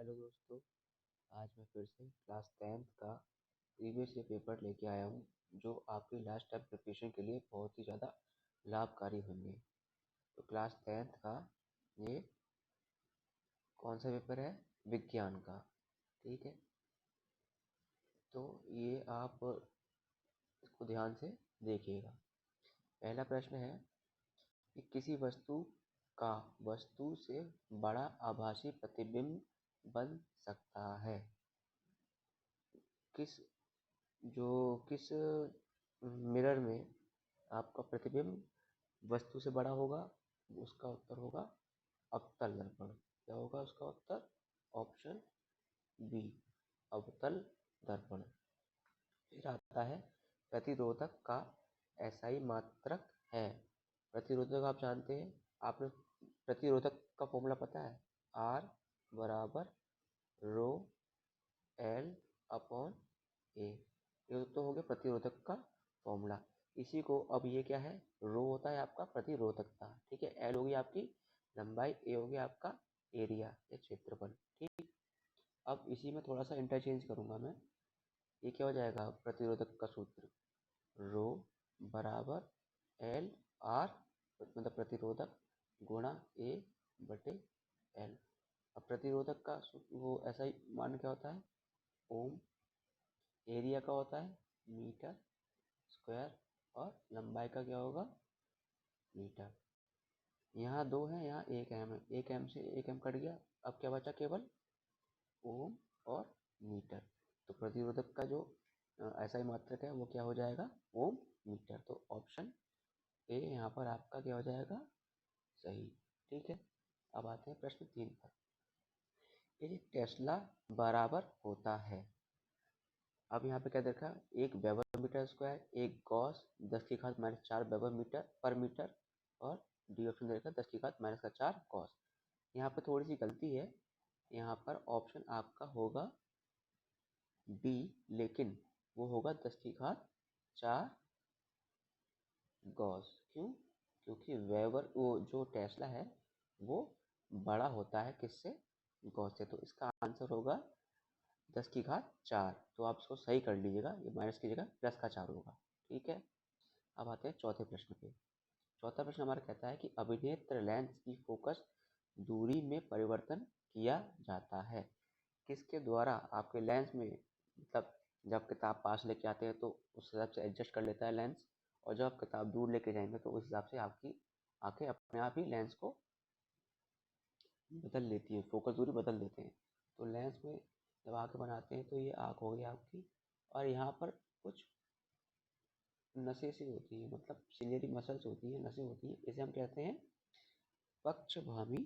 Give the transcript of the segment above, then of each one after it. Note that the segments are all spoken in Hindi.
हेलो दोस्तों, आज मैं फिर से क्लास 10th का प्रीवियस ईयर पेपर लेके आया हूँ जो आपकी लास्ट टाइम प्रिपरेशन के लिए बहुत ही ज़्यादा लाभकारी होंगे। तो क्लास 10th का ये कौन सा पेपर है? विज्ञान का। ठीक है, तो ये आप इसको ध्यान से देखिएगा। पहला प्रश्न है कि किसी वस्तु का वस्तु से बड़ा आभासी प्रतिबिंब बन सकता है। किस मिरर में आपका प्रतिबिंब वस्तु से बड़ा होगा? उसका उत्तर होगा अवतल दर्पण। क्या होगा उसका उत्तर? ऑप्शन बी, अवतल दर्पण। फिर आता है प्रतिरोधक का एसआई मात्रक है। प्रतिरोधक आप जानते हैं, आपने प्रतिरोधक का फॉर्मूला पता है, आर बराबर रो एल अपॉन ए। ये तो हो गया प्रतिरोधक का फॉर्मूला। इसी को अब ये क्या है? रो होता है आपका प्रतिरोधकता, ठीक है। एल होगी आपकी लंबाई, ए हो गया आपका एरिया या क्षेत्रफल, ठीक। अब इसी में थोड़ा सा इंटरचेंज करूंगा मैं। ये क्या हो जाएगा? प्रतिरोधक का सूत्र रो बराबर एल आर मतलब प्रतिरोधक गुणा ए बटे एल। अब प्रतिरोधक का वो ऐसा ही मान क्या होता है? ओम। एरिया का होता है मीटर स्क्वायर और लंबाई का क्या होगा? मीटर। यहाँ 2 है, यहाँ 1 एम है, 1 एम से 1 एम कट गया। अब क्या बचा? केवल ओम और मीटर। तो प्रतिरोधक का जो ऐसा मात्रक है वो क्या हो जाएगा? ओम मीटर। तो ऑप्शन ए यहाँ पर आपका क्या हो जाएगा? सही, ठीक है। अब आते हैं प्रश्न 3 पर। ये टेस्ला बराबर होता है। अब यहाँ पे क्या देखा? एक वेबर मीटर स्क्वायर, एक गॉस 10⁻⁴ वेबर मीटर पर मीटर और डी ऑप्शन दे रखा 10⁻⁴ गॉस। यहाँ पे थोड़ी सी गलती है, यहाँ पर ऑप्शन आपका होगा बी, लेकिन वो होगा 10⁻⁴ गॉस। क्यों? क्योंकि वेबर वो जो टेस्ला है वो बड़ा होता है किससे? गॉस से। तो इसका आंसर होगा 10⁻⁴। तो आप इसको सही कर लीजिएगा, ये माइनस की जगह प्लस का 4 होगा, ठीक है। अब आते हैं चौथे प्रश्न पे। चौथा प्रश्न हमारा कहता है कि अभिनेत्र लेंस की फोकस दूरी में परिवर्तन किया जाता है। किसके द्वारा आपके लेंस में, मतलब जब किताब पास लेके आते हैं तो उस हिसाब से एडजस्ट कर लेता है लेंस, और जब आप किताब दूर लेके जाएंगे तो उस हिसाब से आपकी आंखें अपने आप ही लेंस को बदल लेती हैं, फोकस दूरी बदल देते हैं। तो लेंस में जब आंखें बनाते हैं तो ये आँख हो गई आपकी, और यहाँ पर कुछ नसें सी होती हैं, मतलब सिलियरी मसल्स होती हैं, नसें होती हैं। इसे हम कहते हैं पक्षभामी,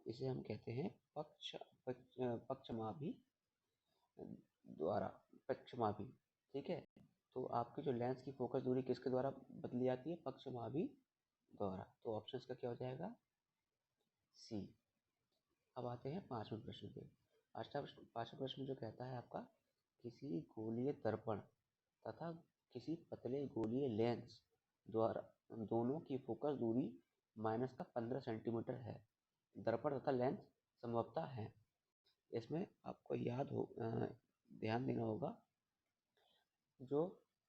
इसे हम कहते हैं पक्षमाभि द्वारा, पक्षमाभि, ठीक है। तो आपकी जो लेंस की फोकस दूरी किसके द्वारा बदली जाती है? पक्षमाभि द्वारा। तो ऑप्शन का क्या हो जाएगा? सी। अब आते हैं पांचवें प्रश्न पे। पांचवा प्रश्न जो कहता है आपका, किसी गोलीय दर्पण तथा किसी पतले गोलीय लेंस द्वारा दोनों की फोकस दूरी -15 सेंटीमीटर है। दर्पण तथा लेंस समवप्ता है। इसमें आपको ध्यान देना होगा, जो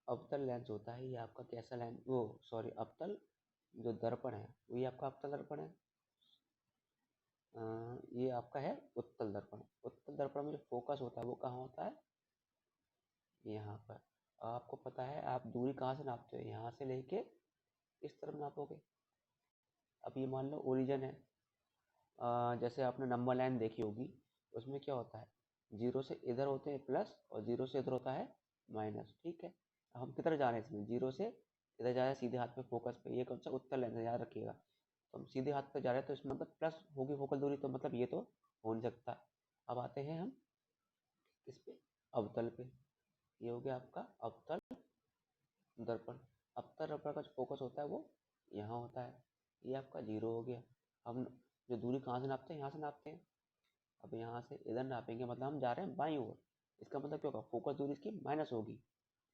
अवतल लेंस होता है ये आपका कैसा लेंस, अवतल जो दर्पण है वही आपका अवतल दर्पण है। ये आपका है उत्तल दर्पण। उत्तल दर्पण में जो फोकस होता है वो कहाँ होता है? यहाँ पर। आपको पता है आप दूरी कहाँ से नापते हो? यहाँ से लेके इस तरफ नापोगे। अब ये मान लो ओरिजिन है, जैसे आपने नंबर लाइन देखी होगी, उसमें क्या होता है? 0 से इधर होते हैं प्लस और 0 से इधर होता है माइनस, ठीक है। हम किधर जा रहे हैं? इसमें 0 से इधर जा रहे हैं सीधे हाथ पे फोकस पे। ये कौन सा? उत्तल लेंस है, याद रखिएगा। तो हम सीधे हाथ पे जा रहे हैं तो इसमें मतलब प्लस होगी फोकल दूरी, तो मतलब ये तो हो नहीं सकता। अब आते हैं हम किस पे? अवतल पे। ये हो गया आपका अवतल दर्पण। अवतल दर्पण का जो फोकस होता है वो यहाँ होता है। ये आपका 0 हो गया। हम जो दूरी कहाँ से नापते हैं? यहाँ से नापते हैं। अब यहाँ से इधर नापेंगे मतलब हम जा रहे हैं बाईं ओर। इसका मतलब क्या होगा? फोकस दूरी इसकी माइनस होगी,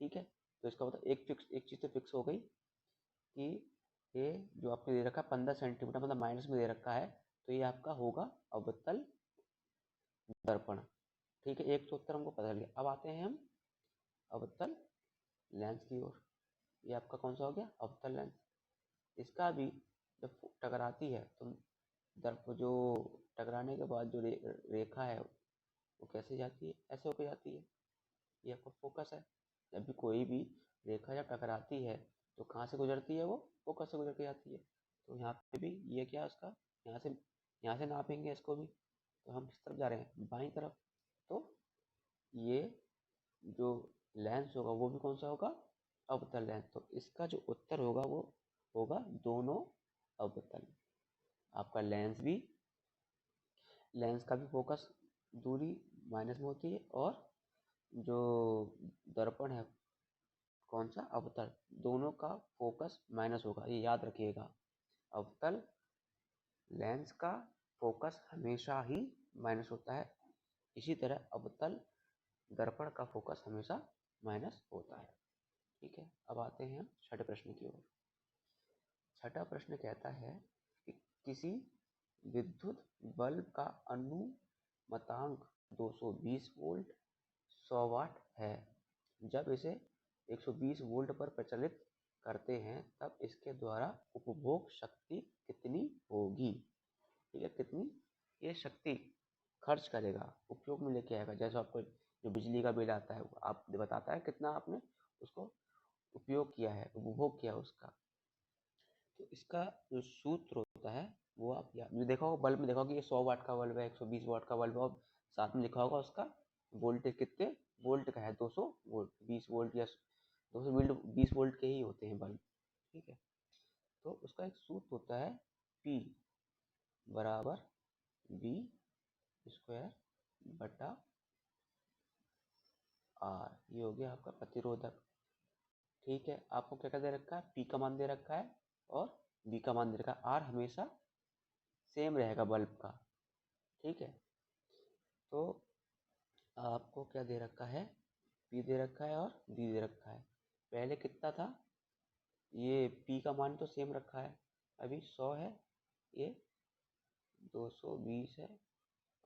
ठीक है। तो इसका मतलब एक चीज़ तो फिक्स हो गई कि ये जो आपने दे रखा है 15 सेंटीमीटर, मतलब माइनस में दे रखा है, तो ये आपका होगा अवतल दर्पण। ठीक है, एक तो उत्तर हमको पता चल गया। अब आते हैं हम अवतल लेंस की ओर। ये आपका कौन सा हो गया, अवतल लेंस। इसका भी जब टकराती है तो दर्पण जो टकराने के बाद जो रेखा है वो कैसे जाती है, ऐसे होकर जाती है। ये आपका फोकस है। जब भी कोई भी रेखा जब टकराती है तो कहाँ से गुजरती है, वो फोकस से गुजर के जाती है। तो यहाँ पे भी ये क्या है उसका, यहाँ से नापेंगे इसको भी, तो हम किस तरफ जा रहे हैं, बाईं तरफ। तो ये जो लेंस होगा वो भी कौन सा होगा, अवतल लेंस। तो इसका जो उत्तर होगा वो होगा दोनों अवतल। आपका लेंस का भी फोकस दूरी माइनस में होती है, और जो दर्पण है कौन सा, अवतल, दोनों का फोकस माइनस होगा, ये याद रखिएगा। अवतल लेंस का फोकस हमेशा ही माइनस होता है, इसी तरह अवतल दर्पण का फोकस हमेशा माइनस होता है। ठीक है, अब आते हैं हम छठे प्रश्न की ओर। छठा प्रश्न कहता है कि किसी विद्युत बल्ब का अनुमतांक 220 वोल्ट 100 वाट है। जब इसे 120 वोल्ट पर प्रचलित करते हैं तब इसके द्वारा उपभोग शक्ति कितनी होगी। ठीक है, कितनी ये शक्ति खर्च करेगा, उपयोग में लेके आएगा। जैसे आपको जो बिजली का बिल आता है वो आप बताता है कितना आपने उसको उपयोग किया है, उपभोग किया उसका। तो इसका जो सूत्र होता है वो आप जो देखा होगा बल्ब में, देखा होगा ये 100 वाट का बल्ब है, 120 वाट का बल्ब है, और साथ में लिखा होगा उसका वोल्टेज कितने वोल्ट का है, 200 वोल्ट, 20 वोल्ट या 200 वोल्ट, 20 वोल्ट के ही होते हैं बल्ब। ठीक है, तो उसका एक सूत्र होता है P बराबर V स्क्वायर बटा R। ये हो गया आपका प्रतिरोधक। ठीक है, आपको क्या क्या दे रखा है, P का मान दे रखा है और V का मान दे रखा है। R हमेशा सेम रहेगा बल्ब का। ठीक है, तो आपको क्या दे रखा है, P दे रखा है और V दे रखा है। पहले कितना था, ये P का मान तो सेम रखा है, अभी 100 है, ये 220 है,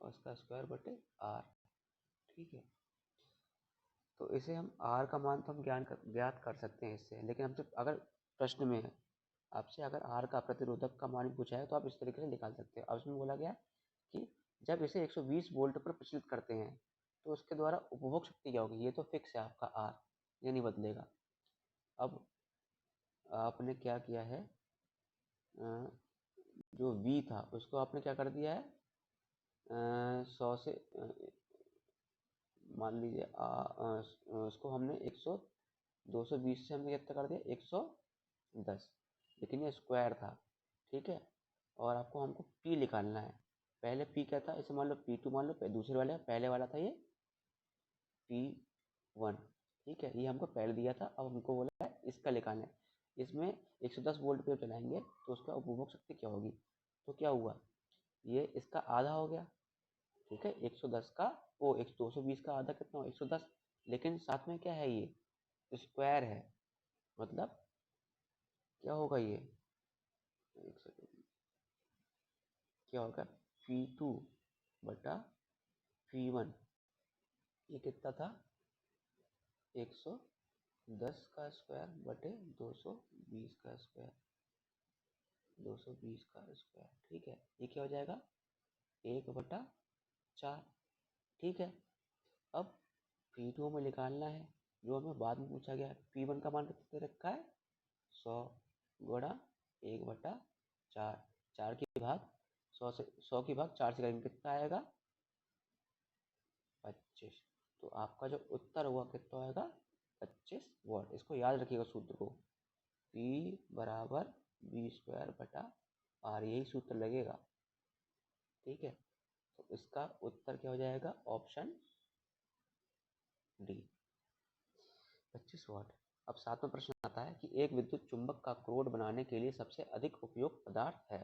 और इसका स्क्वायर बटे R। ठीक है, तो इसे हम R का मान तो हम ज्ञात कर सकते हैं इससे, लेकिन हमसे अगर प्रश्न में है आपसे अगर R का प्रतिरोधक का मान पूछा है तो आप इस तरीके से निकाल सकते हैं। अब इसमें बोला गया कि जब इसे 120 वोल्ट पर प्रचलित करते हैं तो उसके द्वारा उपभोग शक्ति क्या होगी, ये तो फिक्स है आपका R, ये नहीं बदलेगा। अब आपने क्या किया है, जो V था उसको आपने क्या कर दिया है, 100 से मान लीजिए उसको हमने 220 से हमने कितना कर दिया, 110, लेकिन ये स्क्वायर था। ठीक है, और आपको हमको P निकालना है। पहले P क्या था, इसे मान लो P2 मान लो, दूसरे वाले पहले वाला था ये P1। ठीक है, ये हमको पहले दिया था, अब हमको बोला है इसका निकालना है। इसमें 110 वोल्ट पे चलाएंगे तो उसका उपभोग शक्ति क्या होगी, तो क्या हुआ, ये इसका आधा हो गया। ठीक है, 110 का वो 220 का आधा कितना हो, 110, लेकिन साथ में क्या है, ये स्क्वायर है, मतलब क्या होगा ये, एक सेकंड, क्या होगा, P2 बटा P1, ये कितना था, 110 का स्क्वायर बटे 220 का स्क्वायर, 220 का स्क्वायर। ठीक है, ये क्या हो जाएगा, 1/4। ठीक है, अब P2 में निकालना है, जो हमें बाद में पूछा गया है। P1 का मान कितना दे रखा है, 100 गुणा 1/4, 4 की भाग 100 से, 100 की भाग 4 से करेंगे कितना आएगा, 25। तो आपका जो उत्तर हुआ कितना आएगा, 25 वाट। इसको याद रखिएगा सूत्र को, P बराबर V स्क्वायर बटा R, यही सूत्र लगेगा। ठीक है, तो इसका उत्तर क्या हो जाएगा, ऑप्शन डी, 25 वाट। अब सातवां प्रश्न आता है कि एक विद्युत चुंबक का क्रोड बनाने के लिए सबसे अधिक उपयुक्त पदार्थ है।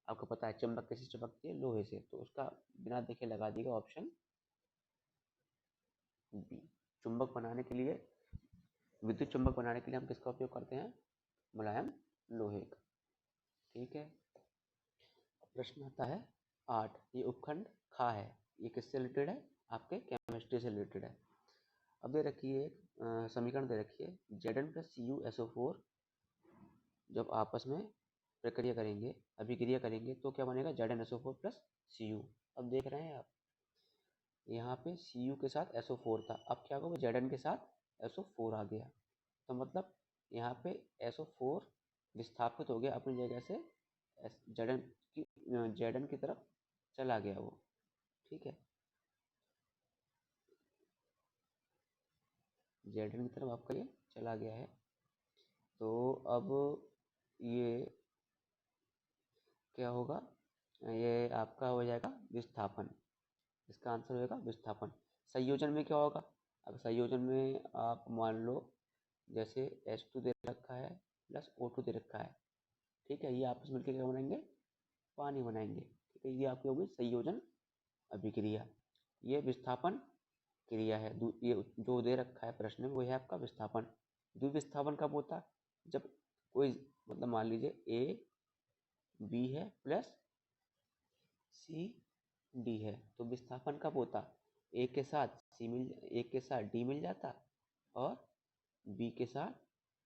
आपको पता है चुंबक किससे चमकती है, लोहे से, तो उसका बिना देखे लगा दिएगा ऑप्शन बी। चुंबक बनाने के लिए, विद्युत चुंबक बनाने के लिए हम किसका उपयोग करते हैं, मुलायम लोहे का। ठीक है, प्रश्न आता है 8, ये उपखंड खा है, ये किससे रिलेटेड है? आपके केमिस्ट्री से रिलेटेड है। अब दे रखी है एक समीकरण दे रखी है Zn + CuSO4 जब आपस में प्रक्रिया करेंगे, अभिक्रिया करेंगे तो क्या बनेगा? ZnSO4 + Cu। अब देख रहे हैं आप यहाँ पे Cu के साथ SO4 था, अब क्या होगा? Zn के साथ SO4 आ गया, तो मतलब यहाँ पे SO4 विस्थापित हो गया अपनी जगह से, Zn की तरफ चला गया वो। ठीक है, Zn की तरफ आपका ये चला गया है। तो अब ये क्या होगा? ये आपका हो जाएगा विस्थापन। इसका आंसर होगा विस्थापन। संयोजन में क्या होगा? अब संयोजन में आप मान लो जैसे H2 दे रखा है प्लस O2 दे रखा है, ठीक है, ये आपस में मिलकर क्या बनाएंगे? पानी बनाएंगे। ठीक है, ये आपकी होगी संयोजन अभिक्रिया। ये विस्थापन क्रिया है। ये जो दे रखा है प्रश्न में वो है आपका विस्थापन। द्विविस्थापन कब होता? जब कोई मतलब मान लीजिए ए बी है प्लस सी डी है, तो विस्थापन कब होता? ए के साथ डी मिल जाता और बी के साथ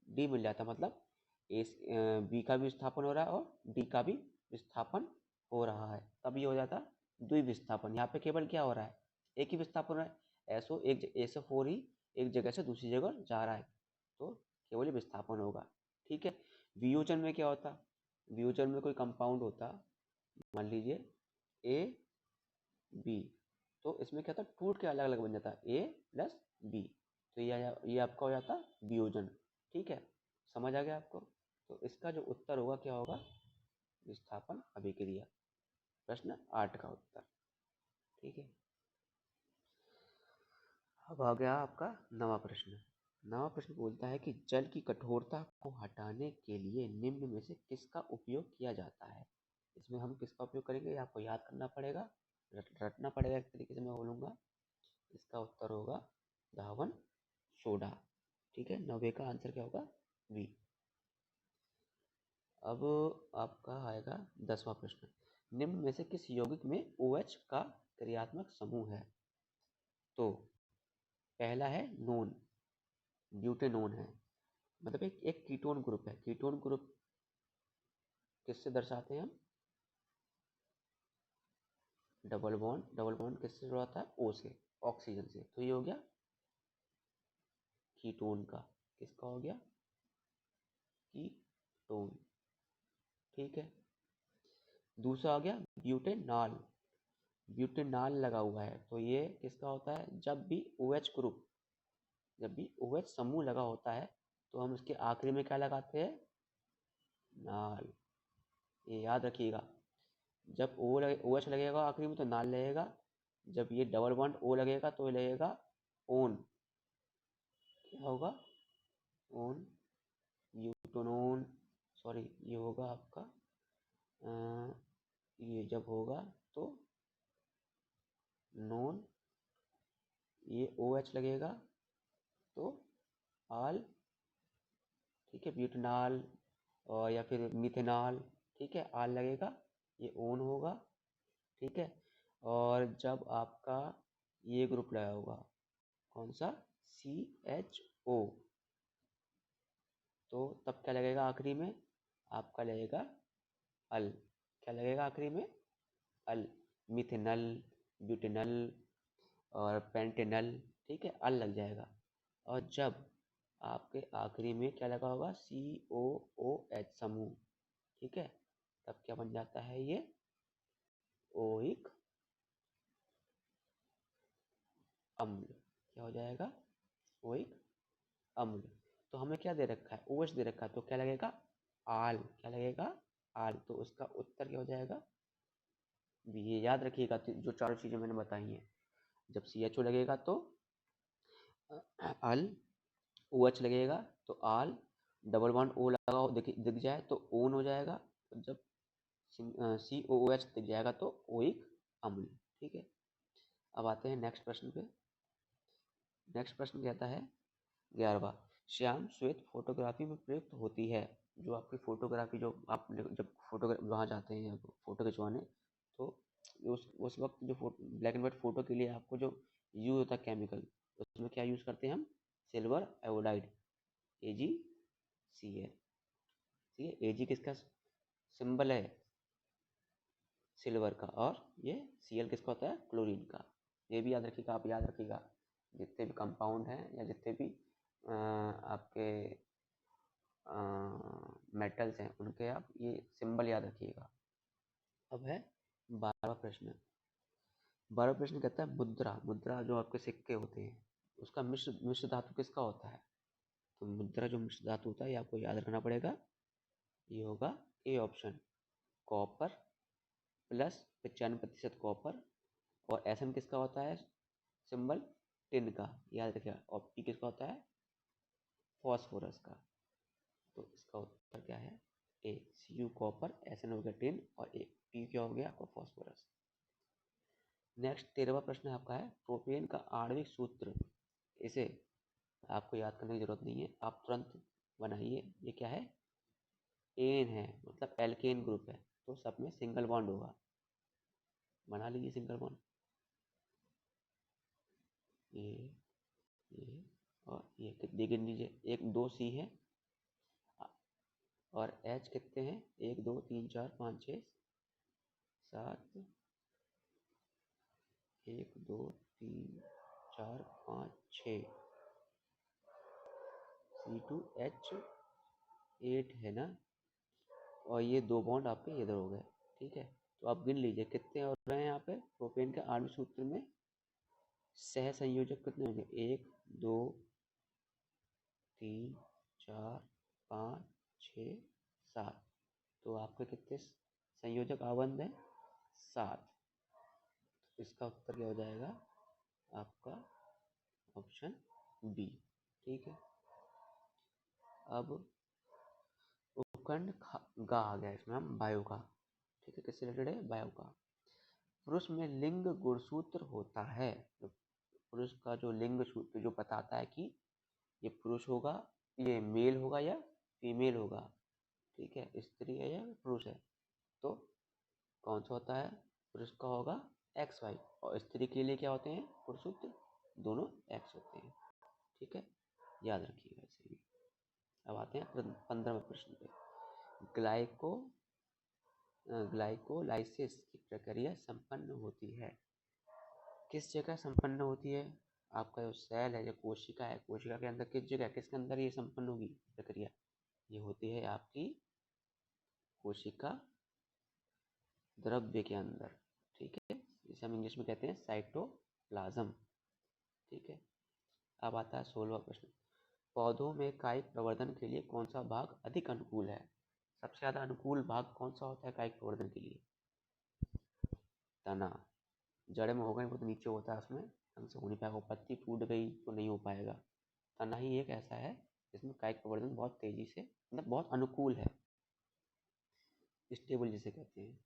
डी मिल जाता, मतलब बी का भी विस्थापन हो रहा है और डी का भी विस्थापन हो रहा है, तब ये हो जाता द्विविस्थापन। यहाँ पे केवल क्या हो रहा है? एक ही विस्थापन हो रहा है, SO4 ही एक जगह से दूसरी जगह जा रहा है, तो केवल विस्थापन होगा। ठीक है, वियोजन में क्या होता? वियोजन में कोई कंपाउंड होता, मान लीजिए ए बी, तो इसमें क्या होता? टूट के अलग अलग बन जाता ए प्लस बी, तो ये आपका हो जाता वियोजन। ठीक है, समझ आ गया आपको? तो इसका जो उत्तर होगा क्या होगा? विस्थापन अभिक्रिया। प्रश्न 8 का उत्तर। ठीक है, अब आ गया आपका 9वां प्रश्न। 9वां प्रश्न बोलता है कि जल की कठोरता को हटाने के लिए निम्न में से किसका उपयोग किया जाता है? इसमें हम किसका उपयोग करेंगे? आपको याद करना पड़ेगा, रटना पड़ेगा, एक तरीके से मैं बोलूँगा। इसका उत्तर होगा धावन सोडा। ठीक है, 9वें का आंसर क्या होगा? बी। अब आपका आएगा 10वां प्रश्न। निम्न में से किस यौगिक में OH का क्रियात्मक समूह है? तो पहला है नोन, ब्यूटेनोन है, मतलब एक कीटोन ग्रुप है। कीटोन ग्रुप किससे दर्शाते हैं हम? डबल बॉन्ड किससे जुड़ा होता है? O से, ऑक्सीजन से, तो ये हो गया कीटोन का। किसका हो गया? कीटोन। ठीक है, दूसरा आ गया ब्यूटेनॉल। ब्यूटेनॉल लगा हुआ है, तो ये किसका होता है? जब भी OH समूह लगा होता है तो हम उसके आखिरी में क्या लगाते हैं? नाल। ये याद रखिएगा, जब OH लगेगा आखिरी में तो नाल लगेगा, जब ये डबल बॉन्ड O लगेगा तो ये लगेगा ओन। क्या होगा? ओन, ब्यूटेनोन, सॉरी ये होगा आपका ये जब होगा तो नॉन, ये OH लगेगा तो आल। ठीक है, ब्यूटेनॉल और या फिर मिथेनॉल, ठीक है, आल लगेगा, ये ओन होगा। ठीक है, और जब आपका ये ग्रुप लगा होगा, कौन सा? CHO, तो तब क्या लगेगा आखिरी में? आपका लगेगा अल। क्या लगेगा आखिरी में? अल। मिथेनल, ब्यूटेनल और पेंटेनल, ठीक है, अल लग जाएगा। और जब आपके आखिरी में क्या लगा होगा? COOH समूह, ठीक है, तब क्या बन जाता है? ये ओइक अम्ल। क्या हो जाएगा? ओइक अम्ल। तो हमें क्या दे रखा है? OH दे रखा है, तो क्या लगेगा? आल। क्या लगेगा? आल। तो उसका उत्तर क्या हो जाएगा? ये याद रखिएगा, जो चारों चीजें मैंने बताई हैं। जब CHO लगेगा तो अल, OH लगेगा तो आल, डबल बॉन्ड O लगा हो दिख जाए तो ओन हो जाएगा, जब COOH दिख जाएगा तो ओइक अम्ल। ठीक है, अब आते हैं नेक्स्ट प्रश्न पे। नेक्स्ट प्रश्न कहता है 11वां, श्याम श्वेत फोटोग्राफी में प्रयुक्त होती है। जो आपकी फोटोग्राफी, जो आप जब फोटो वहाँ जाते हैं फोटो खिंचवाने, तो उस वक्त जो ब्लैक एंड व्हाइट फोटो के लिए आपको जो यूज होता है केमिकल, उसमें क्या यूज करते हैं हम? Silver iodide, AgCl। ठीक है, Ag किसका सिंबल है? सिल्वर का। और ये Cl किसका होता है? क्लोरीन का। ये भी याद रखिएगा, आप याद रखिएगा जितने भी कंपाउंड हैं या जितने भी आपके मेटल्स हैं उनके आप ये सिंबल याद रखिएगा। अब है 12वां प्रश्न। 12वां प्रश्न कहता है मुद्रा। मुद्रा जो आपके सिक्के होते हैं उसका मिश्र धातु किसका होता है? तो मुद्रा जो मिश्र धातु होता है ये आपको याद रखना पड़ेगा। ये होगा A option, copper plus 95% copper. और Sn किसका होता है सिंबल? टिन का, याद रखिएगा। और P किसका होता है? फॉस्फोरस का। तो इसका उत्तर क्या है? ए, Cu कॉपर, Sn हो गया टिन और ए P क्या हो गया? आपका फॉस्फोरस। नेक्स्ट 13वां प्रश्न आपका है प्रोपेन का आणविक सूत्र। इसे आपको याद करने की जरूरत नहीं है, आप तुरंत बनाइए। ये क्या है? एन है, मतलब एल्केन ग्रुप है, तो सब में सिंगल बॉन्ड होगा। बना लीजिए सिंगल बॉन्ड, ये और ये गिन लीजिए। 1 2 C है और H कितने हैं? 1 2 3 4 5 6 7, 1 2 3 4 5 6, C2H8 है ना। और ये 2 बॉन्ड आपके इधर हो गए। ठीक है, तो आप गिन लीजिए कितने हो रहे हैं यहाँ पे प्रोपेन के आणविक सूत्र में सह संयोजक कितने होंगे? 1 2 3 4 5 6 7। तो आपके कितने संयोजक आबंध हैं? 7। इसका उत्तर क्या हो जाएगा? आपका ऑप्शन बी। ठीक है, अब उपखंड गा आ गया इसमें हम वायु का। ठीक है, किससे रिलेटेड है? वायु का। पुरुष में लिंग गुणसूत्र होता है। तो पुरुष का जो लिंग सूत्र जो बताता है कि ये पुरुष होगा, ये मेल होगा या फीमेल होगा। ठीक है, स्त्री है या पुरुष है, तो कौन सा होता है? पुरुष का होगा XY और स्त्री के लिए क्या होते हैं गुणसूत्र? दोनों X होते हैं। ठीक है, याद रखिएगा इसे भी। अब आते हैं 15वें प्रश्न पे। ग्लाइकोलाइसिस की प्रक्रिया संपन्न होती है किस जगह संपन्न होती है? आपका जो सेल है, जो कोशिका है, कोशिका के अंदर किस जगह, किसके अंदर ये संपन्न होगी प्रक्रिया? ये होती है आपकी कोशिका द्रव्य के अंदर। ठीक है, जिसे हम इंग्लिश में कहते हैं साइटोप्लाज्म। ठीक है, अब आता है 16वां प्रश्न। पौधों में कायिक प्रवर्धन के लिए कौन सा भाग अधिक अनुकूल है? सबसे ज्यादा अनुकूल भाग कौन सा होता है कायिक प्रवर्धन के लिए? तना। जड़ में होगा नहीं, वो तो नीचे होता है, उसमें ढंग से हो नहीं पाएगा। पत्ती टूट गई तो नहीं हो पाएगा। तना ही एक ऐसा है जिसमें कायिक प्रवर्धन बहुत तेजी से, मतलब बहुत अनुकूल है, स्टेबल जिसे कहते हैं।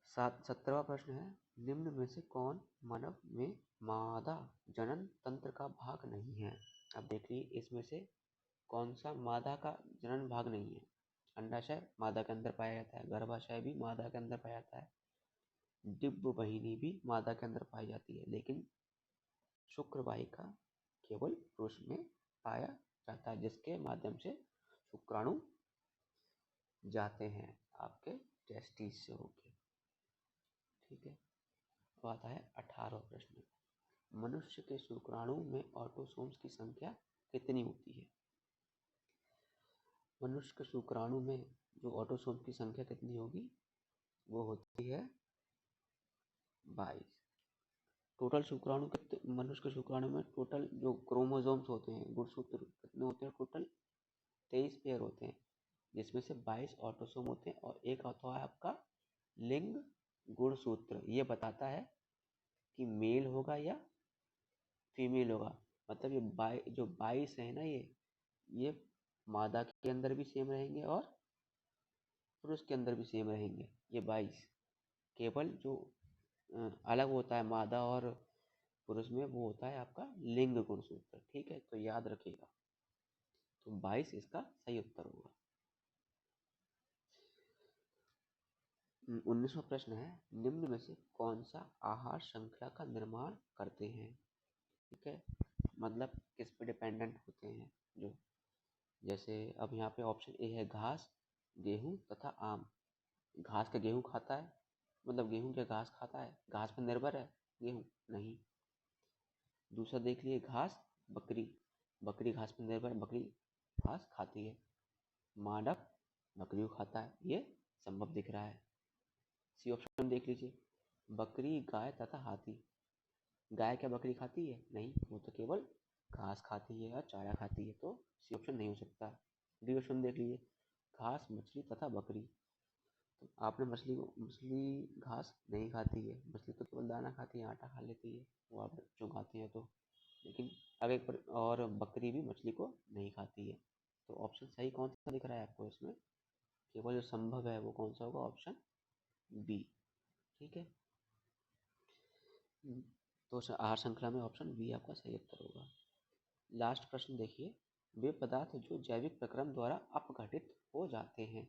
17वां प्रश्न है निम्न में से कौन मानव में मादा जनन तंत्र का भाग नहीं है? अब देखिए इसमें से कौन सा मादा का जनन भाग नहीं है? अंडाशय मादा के अंदर पाया जाता है, गर्भाशय भी मादा के अंदर पाया जाता है, डिंबवाहिनी भी मादा के अंदर पाई जाती है, लेकिन शुक्रवाहिका केवल पुरुष में पाया जाता है, जिसके माध्यम से शुक्राणु जाते हैं आपके टेस्टिस से होके। ठीक है, तो आता है 18वां प्रश्न। मनुष्य के शुक्राणु में ऑटोसोम्स की संख्या कितनी होती है? मनुष्य के शुक्राणु में जो ऑटोसोम की संख्या कितनी होगी? वो होती है 22। टोटल शुक्राणु कितने मनुष्य के शुक्राणु में टोटल जो क्रोमोसोम्स होते हैं, गुणसूत्र कितने होते हैं? टोटल 23 पेयर होते हैं, जिसमें से 22 ऑटोसोम होते हैं और एक होता है आपका लिंग गुणसूत्र। ये बताता है कि मेल होगा या फीमेल होगा। मतलब ये जो 22 है ना, ये मादा के अंदर भी सेम रहेंगे और पुरुष के अंदर भी सेम रहेंगे। ये 22 केवल जो अलग होता है मादा और पुरुष में, वो होता है आपका लिंग गुणसूत्र। ठीक है, तो याद रखिएगा। तो 22 इसका सही उत्तर होगा। 19वां प्रश्न है, निम्न में से कौन सा आहार श्रृंखला का निर्माण करते हैं? ठीक है, मतलब किस पे डिपेंडेंट होते हैं जो, जैसे अब यहाँ पे ऑप्शन ए है घास, गेहूं तथा आम। घास का गेहूं खाता है, मतलब गेहूं क्या घास खाता है? घास पर निर्भर है गेहूं? नहीं। दूसरा देख लिए, घास, बकरी, बकरी घास पर निर्भर, बकरी घास खाती है। मानव बकरी को खाता है, ये संभव दिख रहा है। सी ऑप्शन देख लीजिए, बकरी, गाय तथा हाथी। गाय क्या बकरी खाती है? नहीं, वो तो केवल घास खाती है और चारा खाती है, तो सी ऑप्शन नहीं हो सकता। डी ऑप्शन देख लीजिए, घास, मछली तथा बकरी। तो आपने मछली घास नहीं खाती है, मछली तो केवल दाना खाती है, आटा खा लेती है, वो आप जो खाते हैं तो। लेकिन आगे और बकरी भी मछली को नहीं खाती है। तो ऑप्शन सही कौन सा दिख रहा है आपको इसमें? केवल जो संभव है वो कौन सा होगा? Option B. ठीक है, तो आहार श्रृंखला में ऑप्शन बी आपका सही उत्तर होगा। लास्ट प्रश्न देखिए, वे पदार्थ जो जैविक प्रक्रम द्वारा अपघटित हो जाते हैं,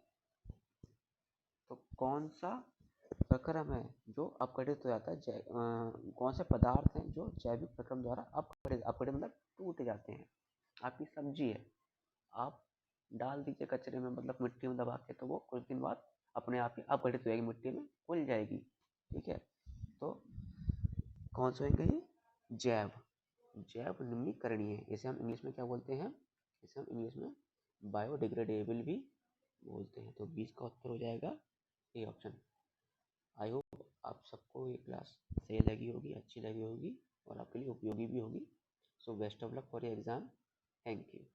तो कौन सा प्रक्रम है जो अपघटित हो जाता है? कौन से पदार्थ हैं जो जैविक प्रक्रम द्वारा अपघटित मतलब टूट जाते हैं? आपकी सब्जी है, आप डाल दीजिए कचरे में, मतलब मिट्टी में दबा के, तो वो कुछ दिन बाद अपने आप ही अपघटित हो जाएगी, मिट्टी में घुल जाएगी। ठीक है, तो कौन से होंगे ये? जैव जैव निम्नीकरणीय। इसे हम इंग्लिश में क्या बोलते हैं? इसे हम इंग्लिश में बायोडिग्रेडेबल भी बोलते हैं। तो 20 का उत्तर हो जाएगा ए ऑप्शन। आई होप आप सबको ये क्लास सही लगी होगी, अच्छी लगी होगी और आपके लिए उपयोगी भी होगी। So best of luck for your exam. Thank you.